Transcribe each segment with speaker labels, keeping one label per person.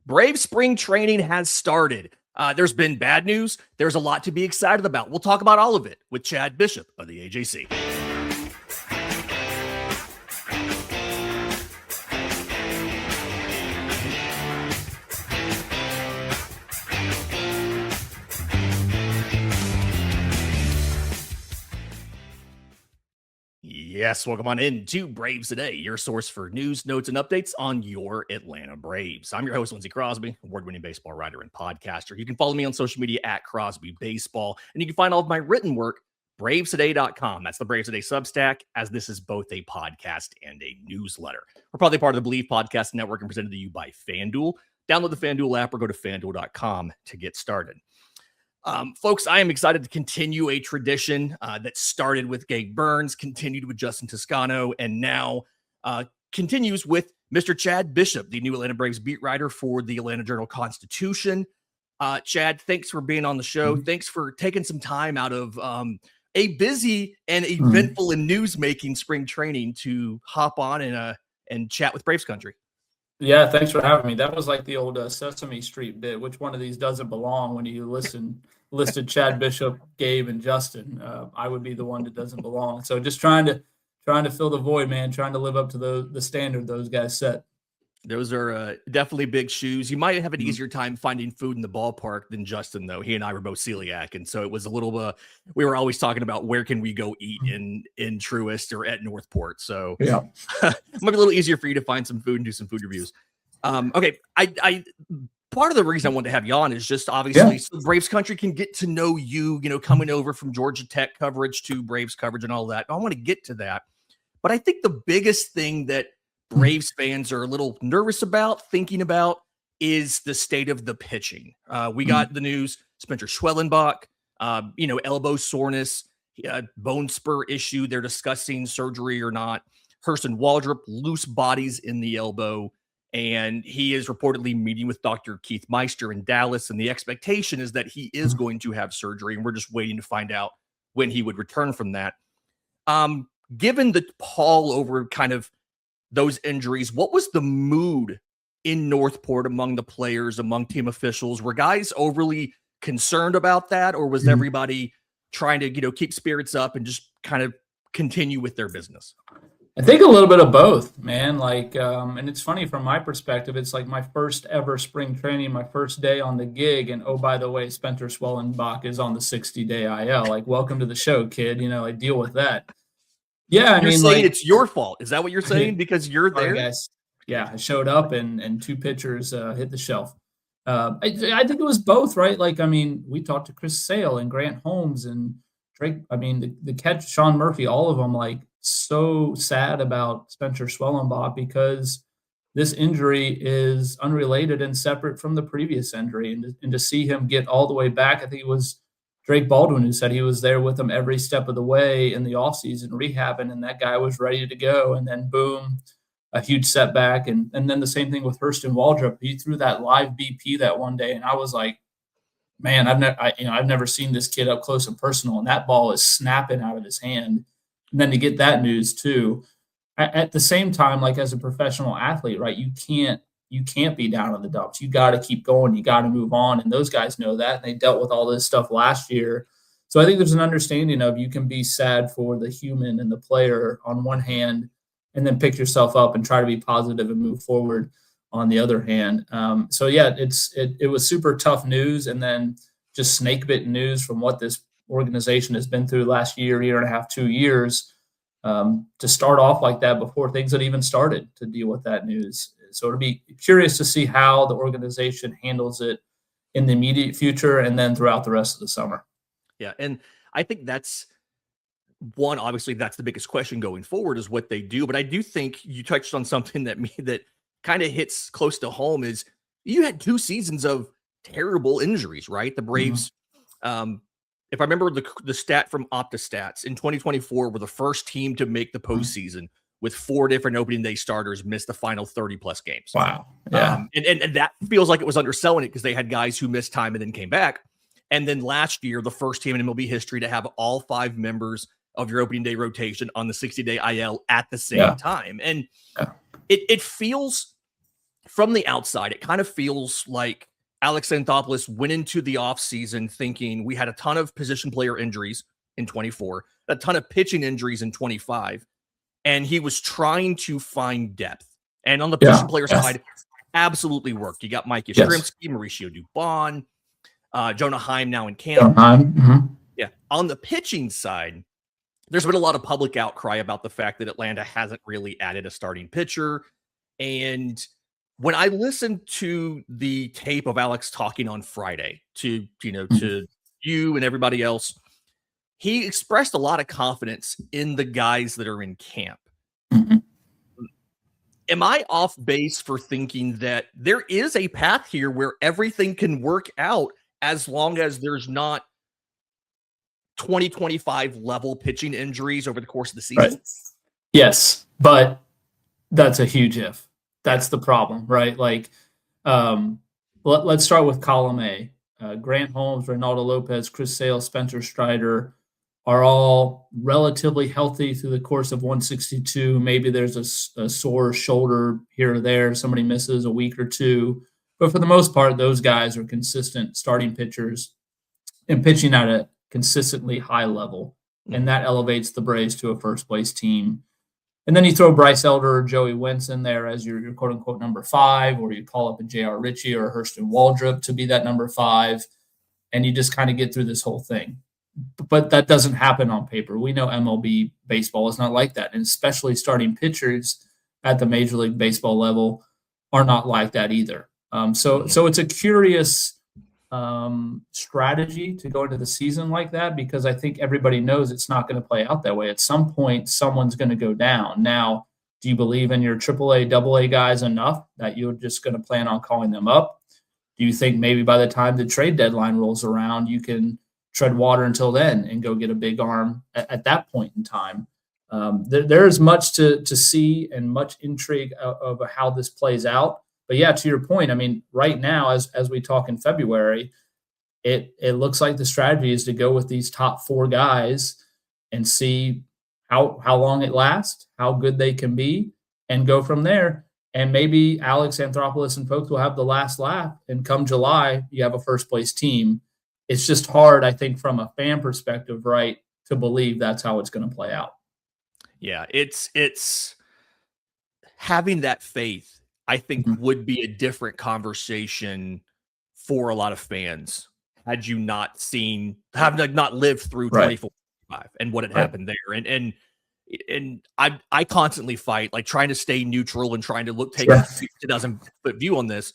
Speaker 1: Brave spring training has started. There's been bad news. There's a lot to be excited about. We'll talk about all of it with Chad Bishop of the AJC. Yes, welcome on in to Braves Today, your source for news, notes, and updates on your Atlanta Braves. I'm your host, Lindsey Crosby, award-winning baseball writer and podcaster. You can follow me on social media at Crosby Baseball, and you can find all of my written work, bravestoday.com. That's the Braves Today Substack, as this is both a podcast and a newsletter. We're probably part of the Believe Podcast Network and presented to you by FanDuel. Download the FanDuel app or go to FanDuel.com to get started. Folks, I am excited to continue a tradition that started with Gabe Burns, continued with Justin Toscano, and now continues with Mr. Chad Bishop, the new Atlanta Braves beat writer for the Atlanta Journal-Constitution. Chad, thanks for being on the show. Thanks for taking some time out of a busy and eventful and news-making spring training to hop on and chat with Braves Country.
Speaker 2: Yeah, thanks for having me. That was like the old Sesame Street bit. Which one of these doesn't belong? When you listed Chad Bishop, Gabe, and Justin, I would be the one that doesn't belong. So just trying to fill the void, man. Trying to live up to the standard those guys set.
Speaker 1: Those are definitely big shoes. You might have an easier time finding food in the ballpark than Justin, though. He and I were both celiac, and so it was a little. We were always talking about where can we go eat in Truist or at Northport. So yeah, it might be a little easier for you to find some food and do some food reviews. Okay, I part of the reason I wanted to have you on is just obviously so Braves Country can get to know you. Coming over from Georgia Tech coverage to Braves coverage and all that. I want to get to that, but I think the biggest thing that Braves fans are a little nervous about, thinking about, is the state of the pitching. We got the news, Spencer Schwellenbach, elbow soreness, bone spur issue. They're discussing surgery or not. Hurston Waldrop, loose bodies in the elbow, and he is reportedly meeting with Dr. Keith Meister in Dallas, and the expectation is that he is going to have surgery, and we're just waiting to find out when he would return from that. Given the pall over kind of those injuries, what was the mood in Northport among the players, among team officials? Were guys overly concerned about that, or was everybody trying to, keep spirits up and just kind of continue with their business?
Speaker 2: I think a little bit of both, man. And it's funny from my perspective, it's like my first ever spring training, my first day on the gig. And oh, by the way, Spencer Schwellenbach is on the 60-day IL. Like, welcome to the show, kid. I deal with that. Yeah,
Speaker 1: you're saying it's your fault. Is that what you're saying? Because you're there?
Speaker 2: Guys. Yeah, I showed up and two pitchers hit the shelf. I think it was both, right? We talked to Chris Sale and Grant Holmes and Drake. The catch, Sean Murphy, all of them, so sad about Spencer Schwellenbach because this injury is unrelated and separate from the previous injury. And to see him get all the way back, I think it was Drake Baldwin who said he was there with him every step of the way in the offseason rehabbing, and that guy was ready to go. And then boom, a huge setback. And then the same thing with Hurston Waldrop. He threw that live BP that one day, and I was like, man, I've never seen this kid up close and personal, and that ball is snapping out of his hand. And then to get that news too, at the same time, as a professional athlete, right? You can't be down in the dumps. You got to keep going. You got to move on. And those guys know that. And they dealt with all this stuff last year. So I think there's an understanding of you can be sad for the human and the player on one hand, and then pick yourself up and try to be positive and move forward on the other hand. It was super tough news. And then just snake bitten news from what this organization has been through last year and a half, 2 years, to start off like that before things had even started to deal with that news. So it'll be curious to see how the organization handles it in the immediate future and then throughout the rest of the summer.
Speaker 1: Yeah. And I think that's one, obviously that's the biggest question going forward is what they do. But I do think you touched on something that kind of hits close to home is you had 2 seasons of terrible injuries, right? The Braves, if I remember the stat from OptaStats, in 2024 were the first team to make the postseason with 4 different opening day starters miss the final 30-plus games.
Speaker 2: Wow. Yeah.
Speaker 1: And that feels like it was underselling it because they had guys who missed time and then came back. And then last year, the first team in MLB history to have all 5 members of your opening day rotation on the 60-day IL at the same time. And it feels from the outside, it kind of feels like Alex Anthopoulos went into the offseason thinking we had a ton of position player injuries in 24, a ton of pitching injuries in 25, and he was trying to find depth. And on the position player side, absolutely worked. You got Mike Yastrzemski, Mauricio Dubon, Jonah Heim now in camp. Yeah. On the pitching side, there's been a lot of public outcry about the fact that Atlanta hasn't really added a starting pitcher. And when I listened to the tape of Alex talking on Friday to you and everybody else, he expressed a lot of confidence in the guys that are in camp. Am I off base for thinking that there is a path here where everything can work out as long as there's not 2025 level pitching injuries over the course of the season?
Speaker 2: Right. Yes, but that's a huge if. That's the problem, right? Like, let's start with column A. Grant Holmes, Reynaldo Lopez, Chris Sale, Spencer Strider are all relatively healthy through the course of 162. Maybe there's a sore shoulder here or there. Somebody misses a week or two. But for the most part, those guys are consistent starting pitchers and pitching at a consistently high level. And that elevates the Braves to a first-place team. And then you throw Bryce Elder or Joey Wentz in there as your quote-unquote number 5, or you call up a J.R. Ritchie or a Hurston Waldrop to be that number 5, and you just kind of get through this whole thing. But that doesn't happen on paper. We know MLB baseball is not like that, and especially starting pitchers at the Major League Baseball level are not like that either. So it's a curious strategy to go into the season like that, because I think everybody knows it's not going to play out that way. At some point, someone's going to go down. Now, do you believe in your AAA, AA guys enough that you're just going to plan on calling them up? Do you think maybe by the time the trade deadline rolls around, you can tread water until then and go get a big arm at that point in time? There is much to see and much intrigue of how this plays out. But yeah, to your point, I mean, right now, as we talk in February, it looks like the strategy is to go with these top 4 guys and see how long it lasts, how good they can be, and go from there. And maybe Alex Anthopoulos and folks will have the last laugh, and come July, you have a first-place team. It's just hard, I think, from a fan perspective, right, to believe that's how it's going to play out.
Speaker 1: Yeah, it's having that faith, I think, would be a different conversation for a lot of fans had you not lived through 24 and what had happened there. And I constantly fight, like, trying to stay neutral and trying to take a 2,000-foot view on this.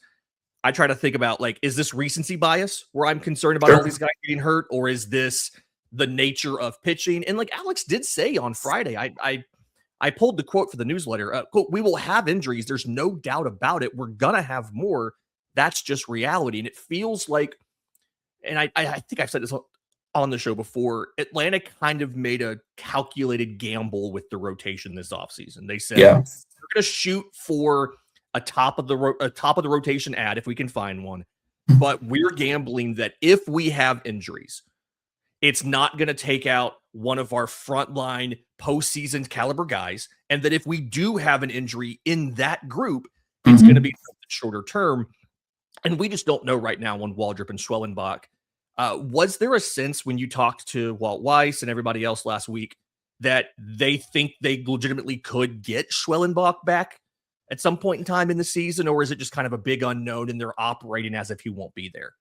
Speaker 1: I try to think about, like, is this recency bias where I'm concerned about all these guys getting hurt, or is this the nature of pitching? And like Alex did say on Friday, I pulled the quote for the newsletter. Quote, "We will have injuries. There's no doubt about it. We're going to have more. That's just reality." And it feels like, and I think I've said this on the show before, Atlanta kind of made a calculated gamble with the rotation this offseason. They said, we're going to shoot for a top of the rotation ad if we can find one. But we're gambling that if we have injuries, it's not going to take out one of our frontline postseason caliber guys. And that if we do have an injury in that group, it's going to be shorter term. And we just don't know right now on Waldrop and Schwellenbach. Was there a sense when you talked to Walt Weiss and everybody else last week that they think they legitimately could get Schwellenbach back at some point in time in the season? Or is it just kind of a big unknown and they're operating as if he won't be there?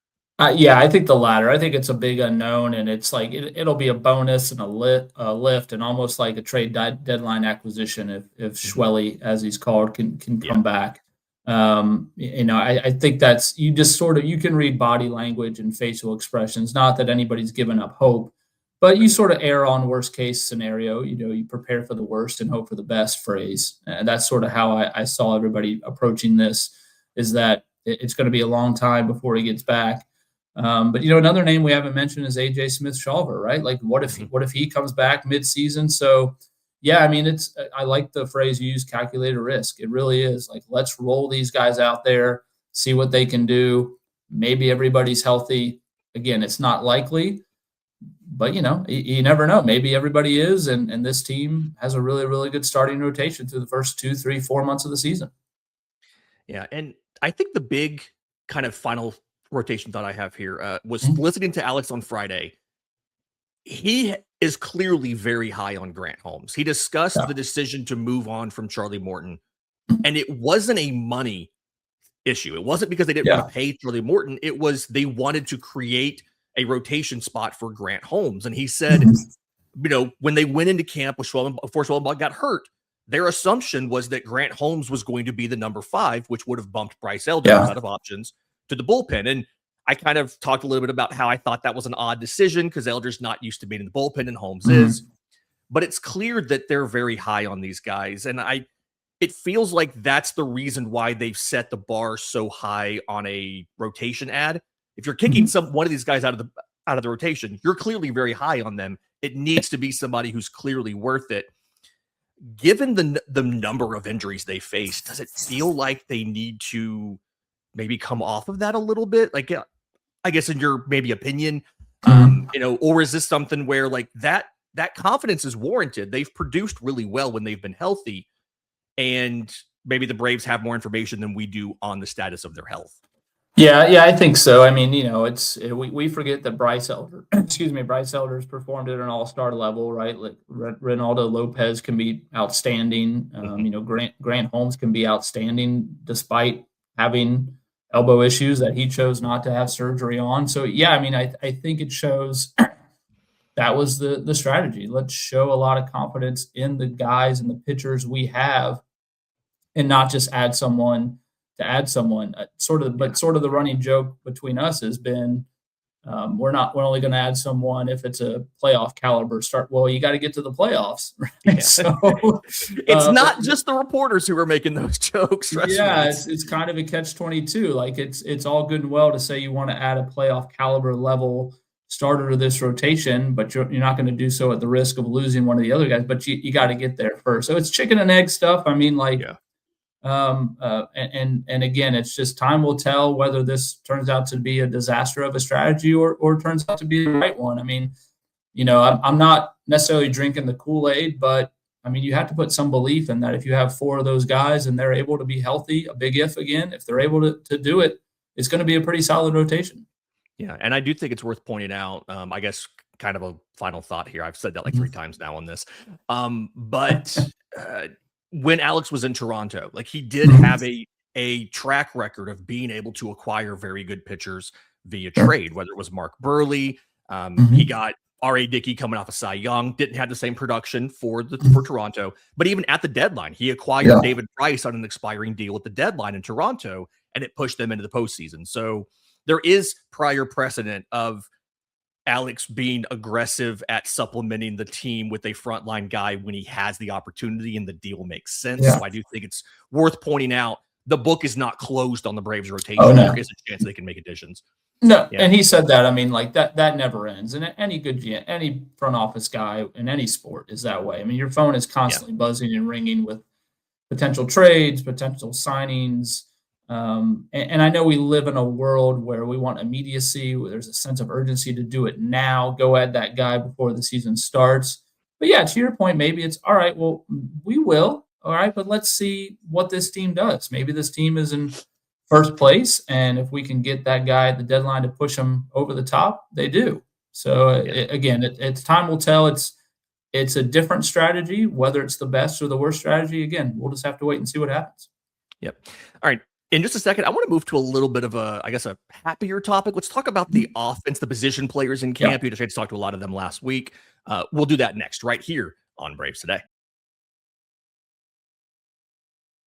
Speaker 2: Yeah, I think the latter. I think it's a big unknown, and it's like it'll be a bonus and a lift, and almost like a trade deadline acquisition if Schwelly, as he's called, can come back. I think that's, you just you can read body language and facial expressions. Not that anybody's given up hope, but you sort of err on worst case scenario. You prepare for the worst and hope for the best phrase. And that's sort of how I saw everybody approaching this, is that it's going to be a long time before he gets back. But another name we haven't mentioned is AJ Smith-Shawver, right? Like, what if he comes back mid-season? So, yeah, I mean, I like the phrase you use, calculated risk. It really is like, let's roll these guys out there, see what they can do. Maybe everybody's healthy. Again, it's not likely, but you never know. Maybe everybody is, and this team has a really, really good starting rotation through the first 2, 3, 4 months of the season.
Speaker 1: Yeah, and I think the big kind of final rotation thought I have here was
Speaker 2: Mhm.
Speaker 1: listening to Alex on Friday. He is clearly very high on Grant Holmes. He discussed the
Speaker 2: Yeah.
Speaker 1: decision to move on from Charlie Morton, and it wasn't a money issue. It wasn't because they didn't want
Speaker 2: Yeah.
Speaker 1: to pay Charlie Morton. It was they wanted to create a rotation spot for Grant Holmes. And he said,
Speaker 2: Mhm.
Speaker 1: when they went into camp with Schwellenbach, before Schwellenbach got hurt, their assumption was that Grant Holmes was going to be the number 5, which would have bumped Bryce Elder, who's
Speaker 2: Yeah.
Speaker 1: out of options, to the bullpen. And I kind of talked a little bit about how I thought that was an odd decision because Elder's not used to being in the bullpen and Holmes
Speaker 2: Mhm.
Speaker 1: is. But it's clear that they're very high on these guys. And it feels like that's the reason why they've set the bar so high on a rotation ad. If you're kicking
Speaker 2: Mhm.
Speaker 1: one of these guys out of the rotation, you're clearly very high on them. It needs to be somebody who's clearly worth it. Given the number of injuries they face, does it feel like they need to maybe come off of that a little bit? Like, I guess in your maybe opinion,
Speaker 2: Mhm.
Speaker 1: or is this something where like that confidence is warranted? They've produced really well when they've been healthy, and maybe the Braves have more information than we do on the status of their health.
Speaker 2: Yeah, I think so. I mean, we forget that Bryce Elder, excuse me, Bryce Elder's performed at an all-star level, right? Like Reynaldo Lopez can be outstanding.
Speaker 1: Mhm.
Speaker 2: Grant Holmes can be outstanding despite having elbow issues that he chose not to have surgery on. So yeah, I mean, I think it shows that was the strategy. Let's show a lot of confidence in the guys and the pitchers we have and not just add someone to add someone.
Speaker 1: Yeah.
Speaker 2: Sort of the running joke between us has been we're only going to add someone if it's a playoff caliber start. Well, you got to get to the playoffs, right?
Speaker 1: Yeah.
Speaker 2: So,
Speaker 1: It's
Speaker 2: but
Speaker 1: not just the reporters who are making those jokes. Trust me.
Speaker 2: yeah, it's kind of a catch-22. Like it's all good and well to say you want to add a playoff caliber level starter to this rotation, but you're not going to do so at the risk of losing one of the other guys. But you got to get there first. So it's chicken and egg stuff. I mean, like
Speaker 1: Yeah.
Speaker 2: and again, it's just time will tell whether this turns out to be a disaster of a strategy or turns out to be the right one. I mean, I'm not necessarily drinking the Kool-Aid, but I mean, you have to put some belief in that if you have 4 of those guys and they're able to be healthy, a big if again, if they're able to do it, it's going to be a pretty solid rotation.
Speaker 1: Yeah. And I do think it's worth pointing out, I guess kind of a final thought here. I've said that like 3
Speaker 2: Mhm.
Speaker 1: times now on this. But when Alex was in Toronto, like he did
Speaker 2: Mhm.
Speaker 1: have a track record of being able to acquire very good pitchers via
Speaker 2: Sure.
Speaker 1: trade, whether it was Mark Burley. He
Speaker 2: Mhm.
Speaker 1: got R.A. Dickey coming off of Cy Young, didn't have the same production for
Speaker 2: Mhm.
Speaker 1: Toronto, but even at the deadline, he acquired
Speaker 2: Yeah.
Speaker 1: David Price on an expiring deal at the deadline in Toronto, and it pushed them into the postseason. So there is prior precedent of Alex being aggressive at supplementing the team with a frontline guy when he has the opportunity and the deal makes sense.
Speaker 2: Yeah.
Speaker 1: So I do think it's worth pointing out the book is not closed on the Braves
Speaker 2: Oh
Speaker 1: rotation. There
Speaker 2: no.
Speaker 1: is a chance they can make additions.
Speaker 2: No,
Speaker 1: Yeah.
Speaker 2: and he said that. I mean, like that never ends. And any good any front office guy in any sport is that way. I mean, your phone is
Speaker 1: Yeah.
Speaker 2: constantly buzzing and ringing with potential trades, potential signings. And I know we live in a world where we want immediacy, where there's a sense of urgency to do it now, go add that guy before the season starts. But yeah, to your point, maybe it's all right. Well, we will. All right, but let's see what this team does. Maybe this team is in first place, and if we can get that guy at the deadline to push them over the top, they do. So
Speaker 1: Yeah.
Speaker 2: again, it's time will tell. It's a different strategy, whether it's the best or the worst strategy. Again, we'll just have to wait and see what happens.
Speaker 1: Yep. All right. In just a second, I want to move to a little bit of a, I guess, a happier topic. Let's talk about the offense, the position players in
Speaker 2: Yeah.
Speaker 1: camp. You just had to talk to a lot of them last week. We'll do that next, right here on Braves Today.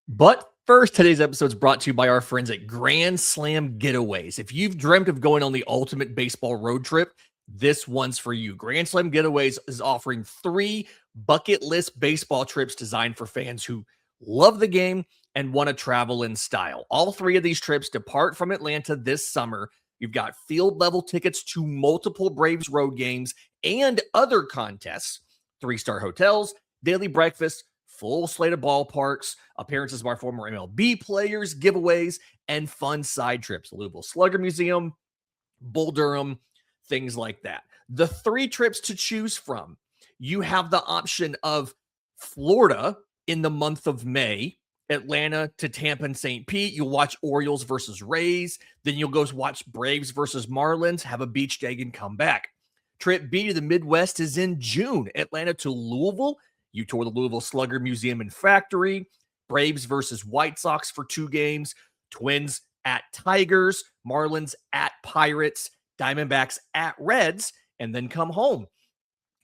Speaker 1: But first, today's episode is brought to you by our friends at Grand Slam Getaways. If you've dreamt of going on the ultimate baseball road trip, this one's for you. Grand Slam Getaways is offering 3 bucket list baseball trips designed for fans who love the game and want to travel in style. All 3 of these trips depart from Atlanta this summer. You've got field level tickets to multiple Braves road games and other contests, 3-star hotels, daily breakfast, full slate of ballparks, appearances by former MLB players, giveaways, and fun side trips. Louisville Slugger Museum, Bull Durham, things like that. The 3 trips to choose from, you have the option of Florida in the month of May, Atlanta to Tampa and St. Pete. You'll watch Orioles versus Rays. Then you'll go watch Braves versus Marlins, have a beach day, and come back. Trip B to the Midwest is in June. Atlanta to Louisville. You tour the Louisville Slugger Museum and Factory. Braves versus White Sox for 2 games. Twins at Tigers. Marlins at Pirates. Diamondbacks at Reds. And then come home.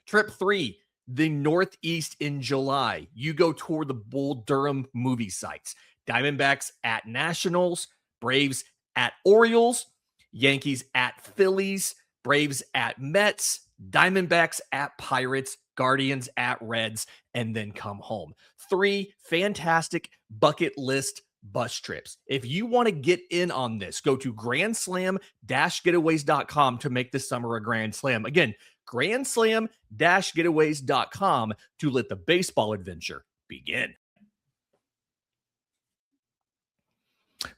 Speaker 1: Trip 3, the Northeast in July. You go tour the Bull Durham movie sites. Diamondbacks at Nationals. Braves at Orioles. Yankees at Phillies. Braves at Mets. Diamondbacks at Pirates. Guardians at Reds, and then come home. 3 fantastic bucket list bus trips. If you want to get in on this, go to grandslam-getaways.com to make this summer a Grand Slam. Again, grandslam-getaways.com to let the baseball adventure begin.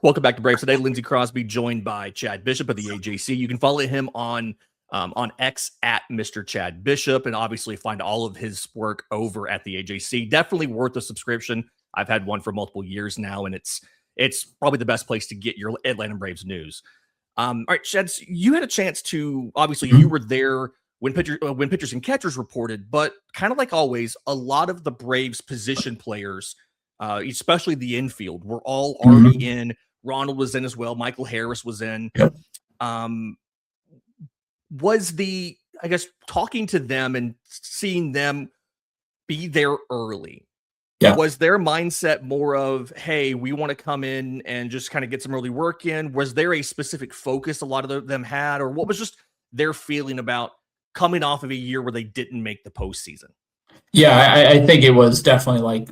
Speaker 1: Welcome back to Braves Today. Lindsey Crosby joined by Chad Bishop of the AJC. You can follow him on X at Mr. Chad Bishop, and obviously find all of his work over at the AJC. Definitely worth a subscription. I've had one for multiple years now, and it's probably the best place to get your Atlanta Braves news. All right, Chad, you had a chance to, obviously you were there when pitchers and catchers reported, but kind of like always, a lot of the Braves position players, especially the infield, were all already in. Ronald was in as well. Michael Harris was in.
Speaker 2: Yep.
Speaker 1: I guess, talking to them and seeing them be there early, was their mindset more of, hey, we want to come in and just kind of get some early work in? Was there a specific focus a lot of them had, or what was just their feeling about coming off of a year where they didn't make the postseason?
Speaker 2: Yeah, I think it was definitely like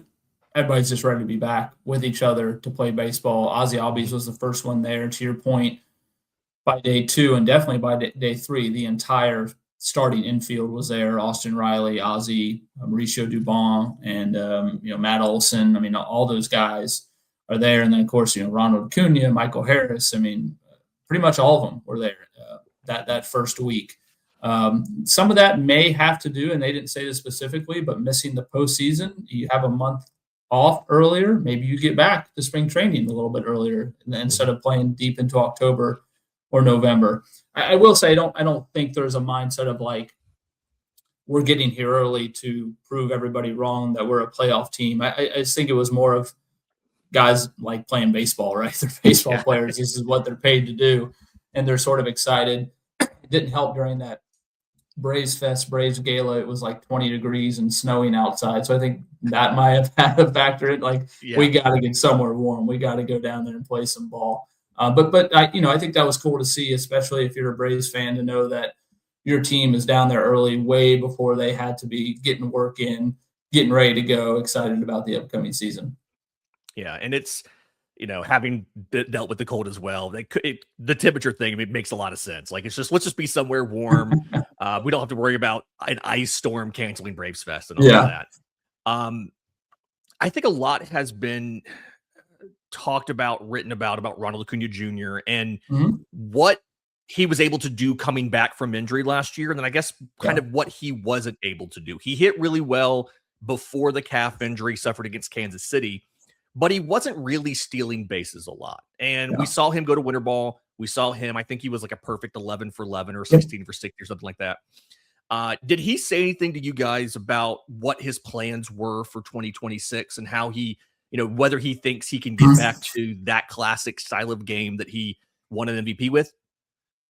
Speaker 2: everybody's just ready to be back with each other to play baseball. Ozzie Albies was the first one there, to your point. By day 2 and definitely by day 3, the entire starting infield was there. Austin Riley, Ozzie, Mauricio Dubon, and Matt Olson. I mean, all those guys are there. And then, of course, Ronald Acuna, Michael Harris. I mean, pretty much all of them were there that first week. Some of that may have to do, and they didn't say this specifically, but missing the postseason. You have a month off earlier. Maybe you get back to spring training a little bit earlier instead of playing deep into October or November. I will say I don't think there's a mindset of like we're getting here early to prove everybody wrong that we're a playoff team. I just think it was more of guys like playing baseball, right? They're baseball players. This is what they're paid to do, and they're sort of excited. It didn't help during that Braves Fest, Braves Gala. It was like 20 degrees and snowing outside, so I think that might have had a factor in. Like, we got to get somewhere warm. We got to go down there and play some ball. But I think that was cool to see, especially if you're a Braves fan, to know that your team is down there early, way before they had to be getting work in, getting ready to go, excited about the upcoming season.
Speaker 1: Yeah, and it's, having dealt with the cold as well, the temperature thing, it makes a lot of sense. Like, it's just, let's just be somewhere warm. We don't have to worry about an ice storm canceling Braves Fest and all of that. I think a lot has been talked about, written about Ronald Acuna Jr. and what he was able to do coming back from injury last year. And then I guess kind of what he wasn't able to do. He hit really well before the calf injury suffered against Kansas City, but he wasn't really stealing bases a lot. And we saw him go to winter ball. We saw him, I think he was like a perfect 11 for 11 or 16 for 60 or something like that. Did he say anything to you guys about what his plans were for 2026 and how he, whether he thinks he can get back to that classic style of game that he won an MVP with?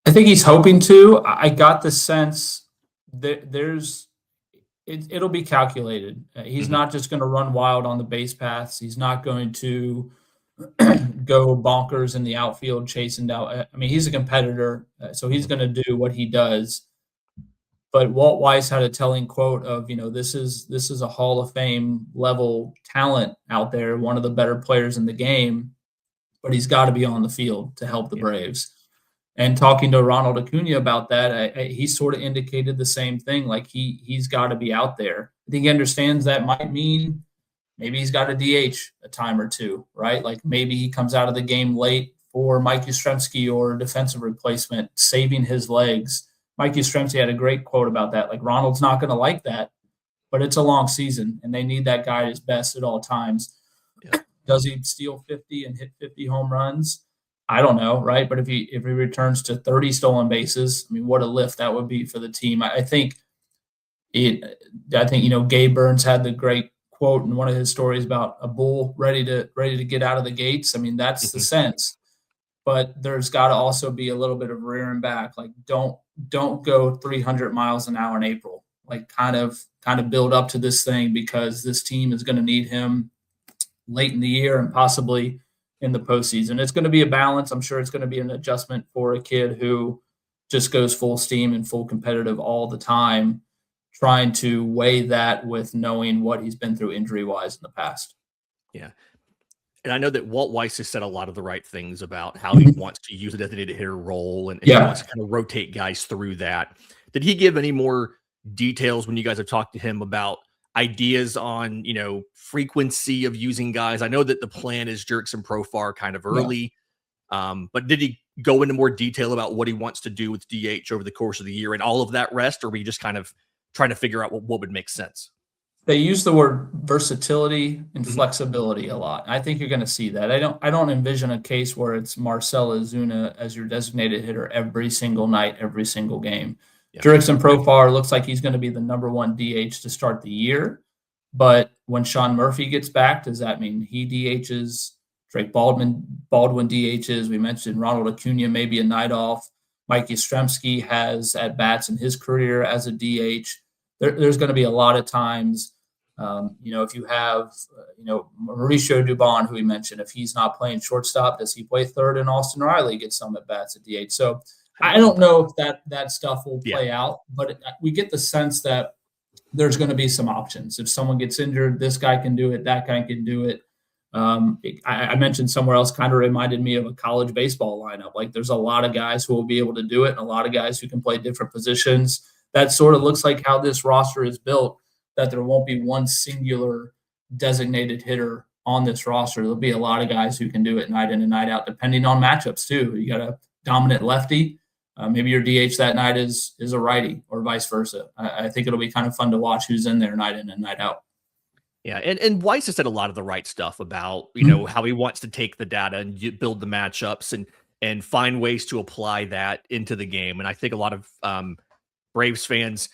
Speaker 2: I think he's hoping to. I got the sense that it'll be calculated. He's not just going to run wild on the base paths. He's not going to go bonkers in the outfield chasing down. I mean, he's a competitor, so he's going to do what he does. But Walt Weiss had a telling quote of, this is a Hall of Fame level talent out there, one of the better players in the game, but he's got to be on the field to help the Braves. And talking to Ronald Acuna about that, he sort of indicated the same thing. Like he's got to be out there. I think he understands that might mean maybe he's got a DH a time or two, right? Like maybe he comes out of the game late for Mike Yastrzemski or defensive replacement, saving his legs. Mike Yastrzemski had a great quote about that. Like, Ronald's not going to like that, but it's a long season, and they need that guy at his best at all times. Does he steal 50 and hit 50 home runs? I don't know, right? But if he returns to 30 stolen bases, I mean, what a lift that would be for the team. I think Gabe Burns had the great quote in one of his stories about a bull ready to get out of the gates. I mean, that's the
Speaker 1: Mhm.
Speaker 2: sense. But there's got to also be a little bit of rearing back. Like don't go 300 miles an hour in April. Like kind of build up to this thing, because this team is going to need him late in the year and possibly in the postseason. It's going to be a balance. I'm sure it's going to be an adjustment for a kid who just goes full steam and full competitive all the time, trying to weigh that with knowing what he's been through injury wise in the past.
Speaker 1: Yeah. And I know that Walt Weiss has said a lot of the right things about how he wants to use a designated hitter role, and he wants to kind of rotate guys through that. Did he give any more details when you guys have talked to him about ideas on, frequency of using guys? I know that the plan is Jerks and Profar kind of
Speaker 2: Yeah.
Speaker 1: early, but did he go into more detail about what he wants to do with DH over the course of the year and all of that rest, or were you just kind of trying to figure out what would make sense?
Speaker 2: They use the word versatility and
Speaker 1: Mhm.
Speaker 2: flexibility a lot. I think you're going to see that. I don't envision a case where it's Marcell Ozuna as your designated hitter every single night, every single game.
Speaker 1: Yeah.
Speaker 2: Jurickson Profar looks like he's going to be the number one DH to start the year. But when Sean Murphy gets back, does that mean he DHs? Drake Baldwin DHs. We mentioned Ronald Acuna, maybe a night off. Mike Yastrzemski has at bats in his career as a DH. There's going to be a lot of times, if you have, Mauricio Dubon, who we mentioned, if he's not playing shortstop, does he play third? And Austin Riley gets some at bats at DH. So I don't know if that stuff will play out, but we get the sense that there's going to be some options. If someone gets injured, this guy can do it, that guy can do it. I mentioned somewhere else, kind of reminded me of a college baseball lineup. Like there's a lot of guys who will be able to do it, and a lot of guys who can play different positions. That sort of looks like how this roster is built, that there won't be one singular designated hitter on this roster. There'll be a lot of guys who can do it night in and night out, depending on matchups too. You got a dominant lefty. Maybe your DH that night is a righty, or vice versa. I think it'll be kind of fun to watch who's in there night in and night out.
Speaker 1: Yeah, and Weiss has said a lot of the right stuff about, how he wants to take the data and build the matchups and find ways to apply that into the game. And I think a lot of Braves fans,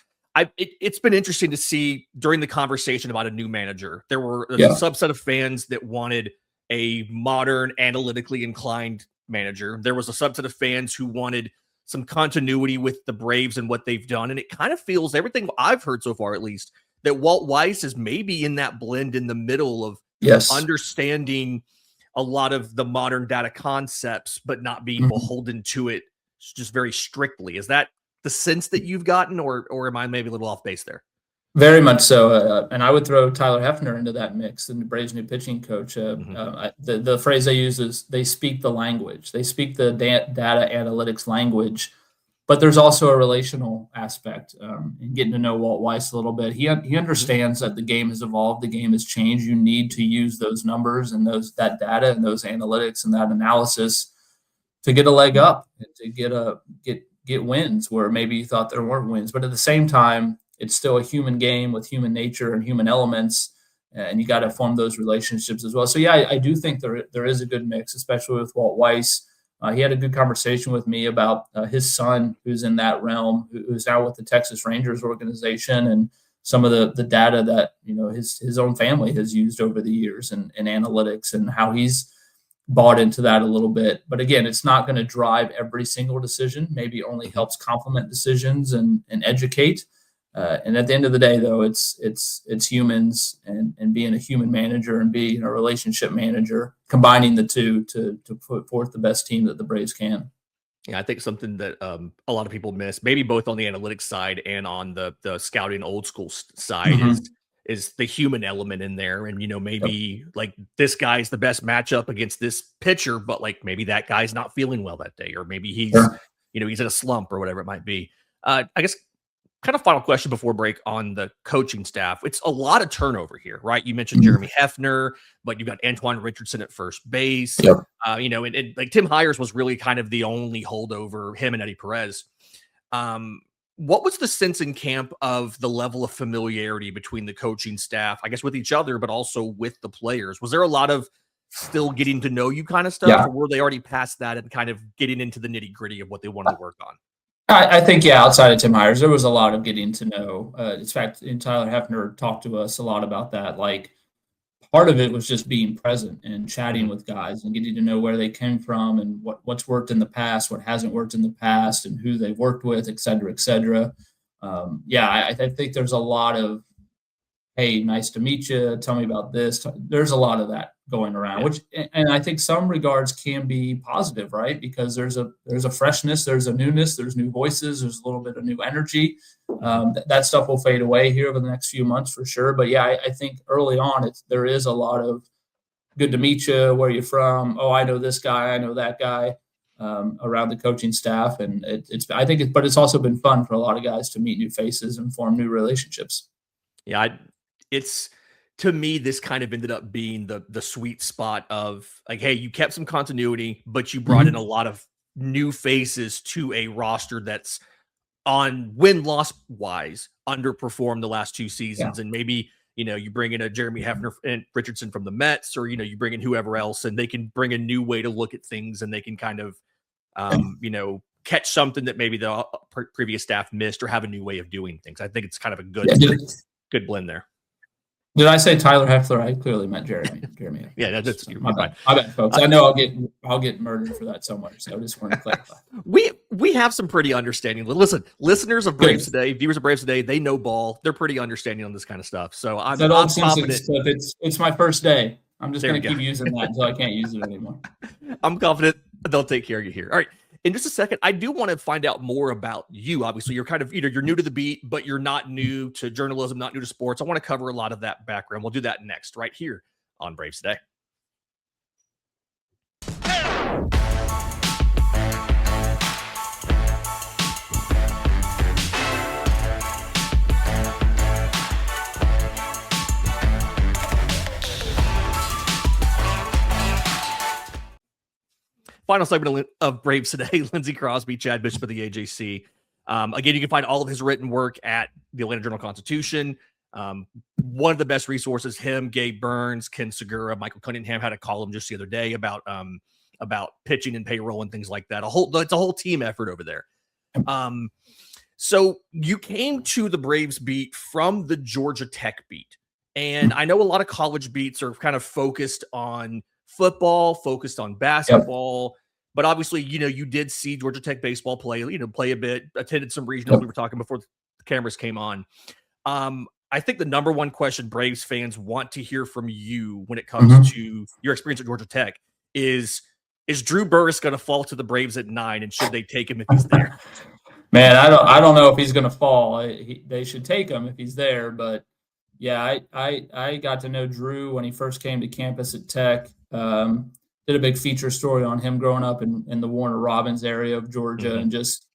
Speaker 1: it's been interesting to see during the conversation about a new manager. There's a subset of fans that wanted a modern, analytically inclined manager. There was a subset of fans who wanted some continuity with the Braves and what they've done. And it kind of feels, everything I've heard so far, at least, that Walt Weiss is maybe in that blend in the middle of understanding a lot of the modern data concepts, but not being beholden to it just very strictly. Is that the sense that you've gotten, or am I maybe a little off base there?
Speaker 2: Very much so. And I would throw Tyler Hefner into that mix, and the Braves' new pitching coach. The phrase they use is they speak the language. They speak the data analytics language. But there's also a relational aspect in getting to know Walt Weiss a little bit. He understands that the game has evolved, the game has changed. You need to use those numbers and that data and those analytics and that analysis to get a leg up and to get wins where maybe you thought there weren't wins. But at the same time, it's still a human game with human nature and human elements, and you got to form those relationships as well. So yeah, I do think there is a good mix, especially with Walt Weiss. He had a good conversation with me about his son, who's in that realm, who's now with the Texas Rangers organization, and some of the data that his own family has used over the years, and analytics, and how he's bought into that a little bit. But again, it's not going to drive every single decision. Maybe only helps complement decisions and educate. And at the end of the day, though, it's humans and being a human manager and being a relationship manager, combining the two to put forth the best team that the Braves can.
Speaker 1: Yeah, I think something that a lot of people miss, maybe both on the analytics side and on the scouting old school side, is the human element in there. And maybe like this guy's the best matchup against this pitcher, but like maybe that guy's not feeling well that day, or maybe he's he's in a slump or whatever it might be. I guess kind of final question before break on the coaching staff. It's a lot of turnover here, right? You mentioned Jeremy Hefner, but you've got Antoine Richardson at first base. And like Tim Hires was really kind of the only holdover, him and Eddie Perez. What was the sense in camp of the level of familiarity between the coaching staff, I guess with each other, but also with the players? Was there a lot of still getting to know you kind of stuff,
Speaker 2: Yeah.
Speaker 1: or were they already past that and kind of getting into the nitty gritty of what they wanted to work on?
Speaker 2: I think, yeah, outside of Tim Myers, there was a lot of getting to know. In fact, Tyler Hefner talked to us a lot about that. Like, part of it was just being present and chatting with guys and getting to know where they came from and what's worked in the past, what hasn't worked in the past, and who they've worked with, et cetera, et cetera. I think there's a lot of, hey, nice to meet you. Tell me about this. There's a lot of that going around, which, and I think some regards can be positive, right? Because there's a freshness, there's a newness, there's new voices, there's a little bit of new energy. That stuff will fade away here over the next few months for sure. But yeah, I think early on, there is a lot of good to meet you. Where are you from? Oh, I know this guy. I know that guy. Around the coaching staff, and but it's also been fun for a lot of guys to meet new faces and form new relationships.
Speaker 1: Yeah, it's, to me, this kind of ended up being the sweet spot of like, hey, you kept some continuity, but you brought in a lot of new faces to a roster that's on win-loss wise underperformed the last 2 seasons. And maybe, you bring in a Jeremy Hefner and Richardson from the Mets, or, you bring in whoever else, and they can bring a new way to look at things, and they can kind of, catch something that maybe the previous staff missed, or have a new way of doing things. I think it's kind of a good blend there.
Speaker 2: Did I say Tyler Hefner? I clearly meant Jeremy.
Speaker 1: Yeah, that's
Speaker 2: my bad. My bad, folks. I know I'll get murdered for that somewhere. So I just want to clarify.
Speaker 1: We have some pretty understanding. Listen, listeners of Braves Today, viewers of Braves Today, they know ball. They're pretty understanding on this kind of stuff. So I'm confident.
Speaker 2: Stuff, it's my first day. I'm just going to keep using that until I can't use it anymore.
Speaker 1: I'm confident they'll take care of you here. All right. In just a second, I do want to find out more about you. Obviously, you're kind of you're new to the beat, but you're not new to journalism, not new to sports. I want to cover a lot of that background. We'll do that next, right here on Braves Today. Final segment of Braves Today. Lindsey Crosby, Chad Bishop of the AJC. Again, you can find all of his written work at the Atlanta Journal-Constitution. One of the best resources, him, Gabe Burns, Ken Segura, Michael Cunningham had a column just the other day about pitching and payroll and things like that. It's a whole team effort over there. So you came to the Braves beat from the Georgia Tech beat. And I know a lot of college beats are kind of focused on football, focused on basketball. But obviously, you did see Georgia Tech baseball play a bit, attended some regionals. We were talking before the cameras came on. I think the number one question Braves fans want to hear from you when it comes to your experience at Georgia Tech is Drew Burress going to fall to the Braves at 9, and should they take him if he's there?
Speaker 2: Man, I don't know if he's going to fall. They should take him if he's there. But yeah, I got to know Drew when he first came to campus at Tech. Did a big feature story on him growing up in the Warner Robins area of Georgia. And just,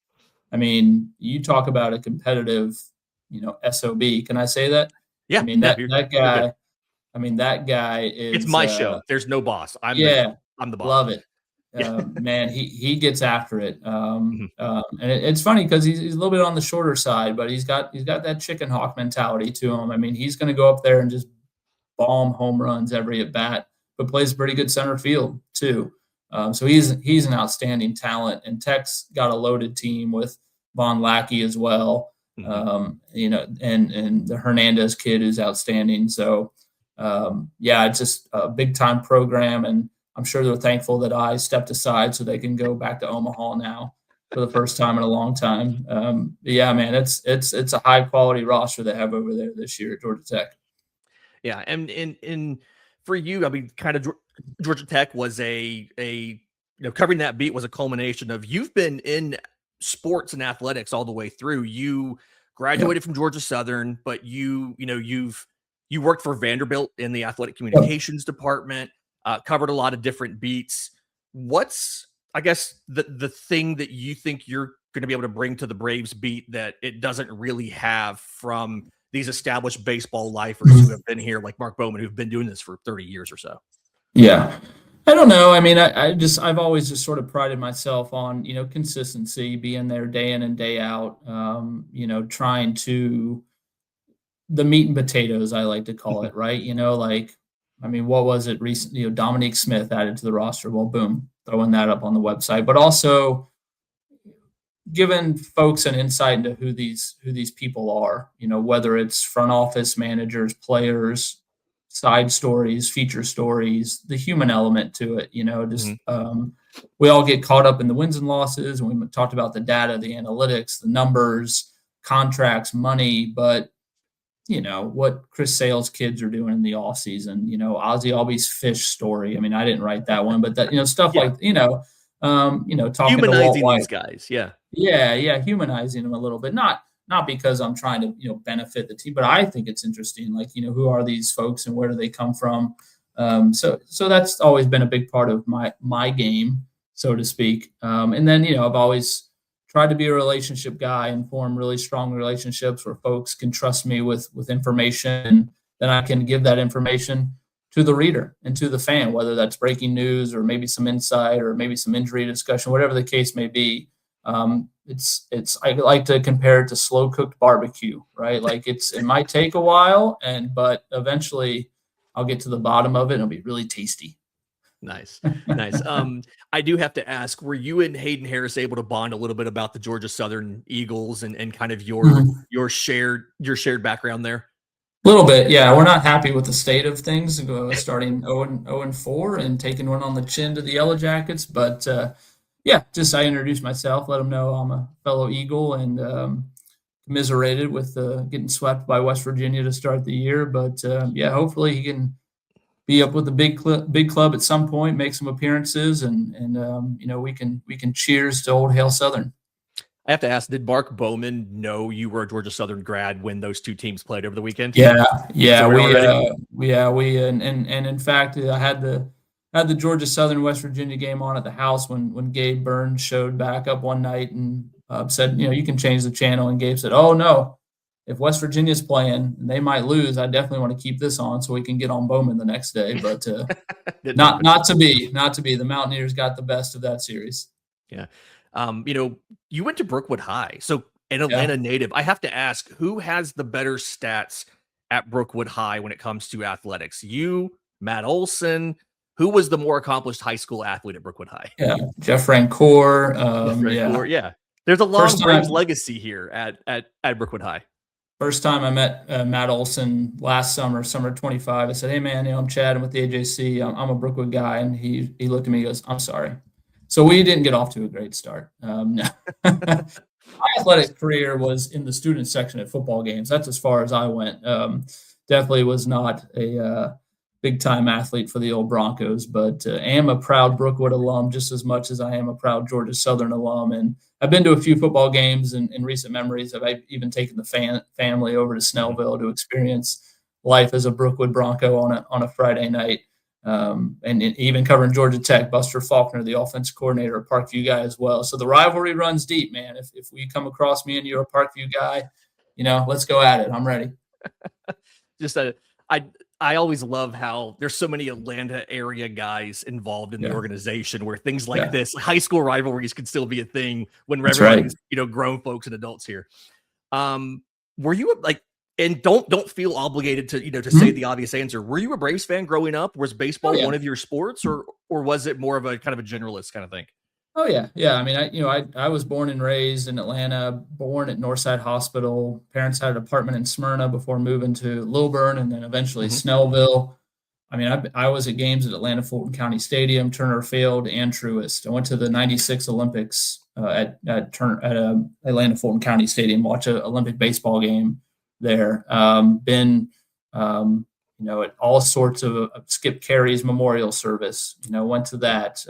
Speaker 2: I mean, you talk about a competitive, SOB. Can I say that?
Speaker 1: Yeah.
Speaker 2: I mean, that guy, that guy is.
Speaker 1: It's my show. There's no boss. I'm the boss.
Speaker 2: Love it. Man, he gets after it. And it's funny because he's a little bit on the shorter side, but he's got that chicken hawk mentality to him. I mean, he's going to go up there and just bomb home runs every at bat, but plays pretty good center field too. So he's an outstanding talent, and Tech's got a loaded team with Von Lackey as well. And the Hernandez kid is outstanding. So it's just a big time program, and I'm sure they're thankful that I stepped aside so they can go back to Omaha now for the first time in a long time. Man, it's a high quality roster they have over there this year at Georgia Tech.
Speaker 1: Yeah, and for you, I mean, kind of Georgia Tech was covering that beat was a culmination of, you've been in sports and athletics all the way through. You graduated from Georgia Southern, but you worked for Vanderbilt in the athletic communications department, covered a lot of different beats. What's, I guess, the thing that you think you're going to be able to bring to the Braves beat that it doesn't really have from these established baseball lifers who have been here, like Mark Bowman, who've been doing this for 30 years or so?
Speaker 2: Yeah. I don't know. I mean, I've always just sort of prided myself on, consistency, being there day in and day out, trying to, the meat and potatoes, I like to call it, right? I mean, what was it recently? Dominique Smith added to the roster. Well, boom, throwing that up on the website. But also giving folks an insight into who these people are, whether it's front office managers, players, side stories, feature stories, the human element to it, we all get caught up in the wins and losses, and we talked about the data, the analytics, the numbers, contracts, money, but what Chris Sale's kids are doing in the off season, Ozzy Albies fish story. I mean, I didn't write that one, but that, stuff
Speaker 1: Yeah.
Speaker 2: like, talking to Walt
Speaker 1: Humanizing
Speaker 2: White.
Speaker 1: these guys. Yeah.
Speaker 2: Yeah, humanizing them a little bit. Not because I'm trying to, benefit the team, but I think it's interesting. Like, who are these folks and where do they come from? So that's always been a big part of my game, so to speak. And then, I've always tried to be a relationship guy and form really strong relationships where folks can trust me with information, and then I can give that information to the reader and to the fan, whether that's breaking news or maybe some insight or maybe some injury discussion, whatever the case may be. I like to compare it to slow cooked barbecue, right? Like it might take a while, but eventually I'll get to the bottom of it and it'll be really tasty.
Speaker 1: Nice. I do have to ask, were you and Hayden Harris able to bond a little bit about the Georgia Southern Eagles and kind of your shared background there?
Speaker 2: A little bit, yeah. We're not happy with the state of things, starting 0-4 and taking one on the chin to the Yellow Jackets. But yeah, just I introduced myself, let them know I'm a fellow Eagle, and commiserated with getting swept by West Virginia to start the year. But yeah, hopefully he can be up with the big club at some point, make some appearances, and we can cheers to old Hail Southern.
Speaker 1: I have to ask, did Mark Bowman know you were a Georgia Southern grad when those two teams played over the weekend?
Speaker 2: Yeah,
Speaker 1: So
Speaker 2: we in fact I had the Georgia Southern West Virginia game on at the house when Gabe Burns showed back up one night and said, you can change the channel, and Gabe said, oh no, if West Virginia's playing and they might lose, I definitely want to keep this on so we can get on Bowman the next day. But not to be. The Mountaineers got the best of that series.
Speaker 1: Yeah. You went to Brookwood High, so an Atlanta native. I have to ask, who has the better stats at Brookwood High when it comes to athletics? You, Matt Olson? Who was the more accomplished high school athlete at Brookwood High?
Speaker 2: Yeah, Jeff Rancourt.
Speaker 1: Yeah. There's a long Braves legacy here at Brookwood High.
Speaker 2: First time I met Matt Olson last summer 25, I said, hey, man, I'm chatting with the AJC. I'm a Brookwood guy. And he looked at me and goes, I'm sorry. So we didn't get off to a great start. No. My athletic career was in the student section at football games. That's as far as I went. Definitely was not a big-time athlete for the old Broncos, but I am a proud Brookwood alum just as much as I am a proud Georgia Southern alum. And I've been to a few football games in recent memories. I've even taken the family over to Snellville to experience life as a Brookwood Bronco on a Friday night. And even covering Georgia Tech, Buster Faulkner, the offensive coordinator, a Parkview guy as well. So the rivalry runs deep, man. If we come across me and you're a Parkview guy, let's go at it. I'm ready.
Speaker 1: I always love how there's so many Atlanta area guys involved in the organization where things like this, high school rivalries, can still be a thing when everybody's, grown folks and adults here. Were you and don't feel obligated to say the obvious answer. Were you a Braves fan growing up? Was baseball one of your sports, or was it more of a kind of a generalist kind of thing?
Speaker 2: Oh yeah. I mean, I was born and raised in Atlanta, born at Northside Hospital. Parents had an apartment in Smyrna before moving to Lilburn and then eventually Snellville. I mean, I was at games at Atlanta Fulton County Stadium, Turner Field, and Truist. I went to the '96 Olympics at Atlanta Fulton County Stadium, watch an Olympic baseball game there. Been at all sorts of Skip Carey's memorial service. Went to that.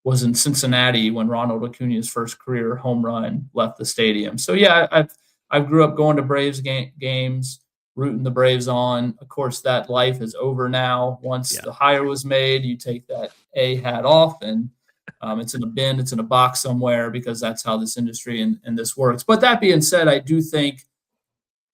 Speaker 2: Was in Cincinnati when Ronald Acuna's first career home run left the stadium. So yeah, I grew up going to Braves games, rooting the Braves on. Of course, that life is over now. Once the hire was made, you take that A hat off, and it's in a bin, it's in a box somewhere, because that's how this industry and this works. But that being said, I do think,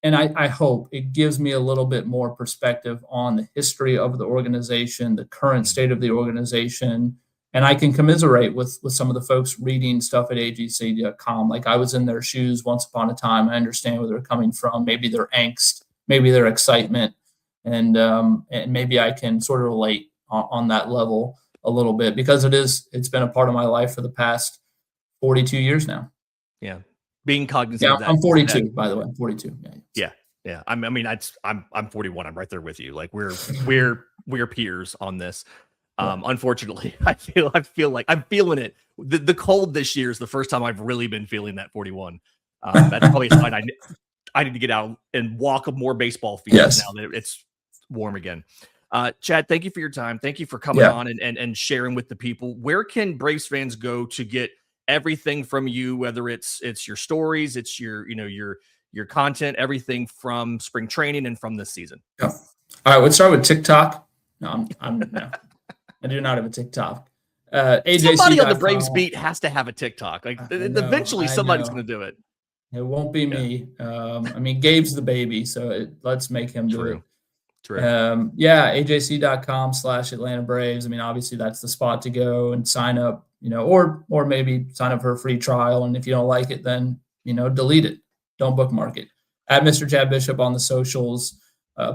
Speaker 2: and I hope it gives me a little bit more perspective on the history of the organization, the current state of the organization. And I can commiserate with some of the folks reading stuff at AJC.com. Like, I was in their shoes once upon a time. I understand where they're coming from, maybe their angst, maybe their excitement. and maybe I can sort of relate on that level a little bit, because it's been a part of my life for the past 42 years now.
Speaker 1: Yeah. Being cognizant
Speaker 2: Yeah,
Speaker 1: of that.
Speaker 2: I'm 42, by the way. I'm 42.
Speaker 1: Yeah. Yeah. I'm 41. I'm right there with you. Like we're peers on this. Unfortunately, I feel like I'm feeling it. The cold this year is the first time I've really been feeling that 41. That's probably a sign I need to get out and walk more baseball fields now that it's warm again. Chad, thank you for your time. Thank you for coming on and sharing with the people. Where can Braves fans go to get everything from you, whether it's your stories, it's your content, everything from spring training and from this season?
Speaker 2: Yeah. All right, let's start with TikTok. No, no, I do not have a TikTok. AJC.
Speaker 1: Somebody on the Braves beat has to have a TikTok. Like eventually somebody's going to do it.
Speaker 2: It won't be me. I mean, Gabe's the baby, so let's make him do it.
Speaker 1: True.
Speaker 2: AJC.com/Atlanta Braves. I mean, obviously that's the spot to go and sign up, or maybe sign up for a free trial. And if you don't like it, then, delete it. Don't bookmark it. At Mr. Chad Bishop on the socials.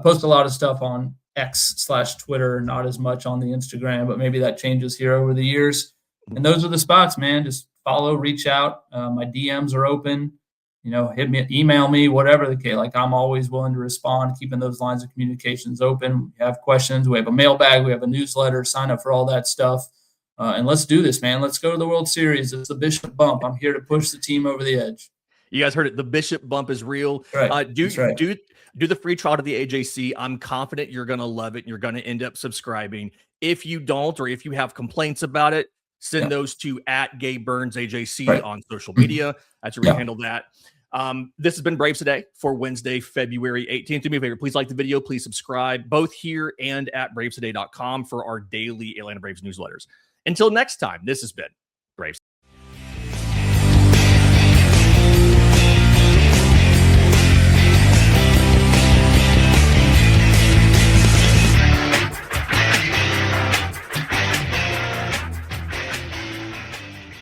Speaker 2: Post a lot of stuff on X/Twitter, not as much on the Instagram, but maybe that changes here over the years. And those are the spots, man. Just follow, reach out. My DMs are open. Hit me, email me, whatever the case. Like, I'm always willing to respond, keeping those lines of communications open. We have questions. We have a mailbag. We have a newsletter. Sign up for all that stuff. And let's do this, man. Let's go to the World Series. It's the Bishop Bump. I'm here to push the team over the edge.
Speaker 1: You guys heard it. The Bishop Bump is real.
Speaker 2: Right.
Speaker 1: Do the free trial to the AJC. I'm confident you're going to love it. And you're going to end up subscribing. If you don't, or if you have complaints about it, send those to @GabeBurnsAJC on social media. That's where we handle that. This has been Braves Today for Wednesday, February 18th. Do me a favor. Please like the video. Please subscribe both here and at bravestoday.com for our daily Atlanta Braves newsletters. Until next time, this has been Braves.